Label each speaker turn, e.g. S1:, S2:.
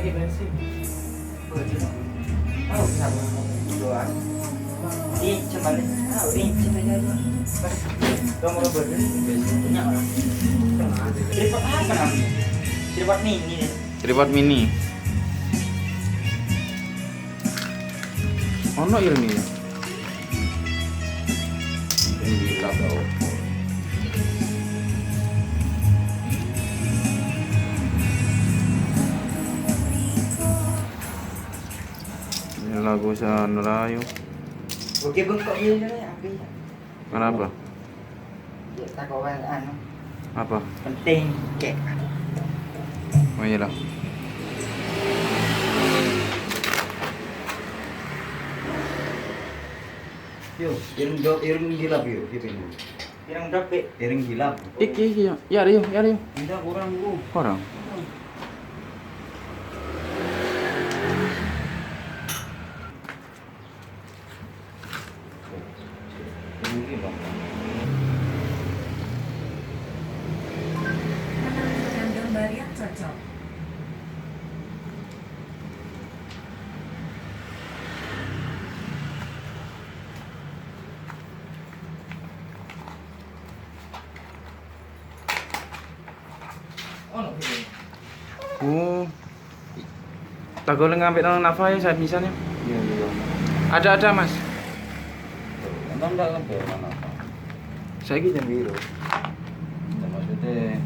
S1: lagi bensin. Oh, sama doang. Ini balik. Ini aja. Kamu berdiri biasanya orang. Tripod apa namanya? Tripod mini.
S2: Tripod mini. Ono ilmu ya. Gila tau. Ini lagu Sanrayu.
S1: Oke bengkok ini api.
S2: Kenapa?
S1: Ya takowan anu.
S2: Apa?
S1: Penting kek.
S2: Oh iya lah.
S3: Yo, ireng gilap yo, ini.
S1: Pirang dope.
S3: Ireng gilap.
S2: Iki ya Rio.
S3: Tidak kurang bu.
S2: Orang.
S3: Ireng gilap.
S4: Menentukan gambar yang cocok.
S2: Oh. Tak boleh ngambil nang Nafa ya, saya misalnya.
S3: Iya.
S2: Ada Mas.
S3: Enggak lebih mana apa.
S2: Saya gitu biru.
S3: Maksudnya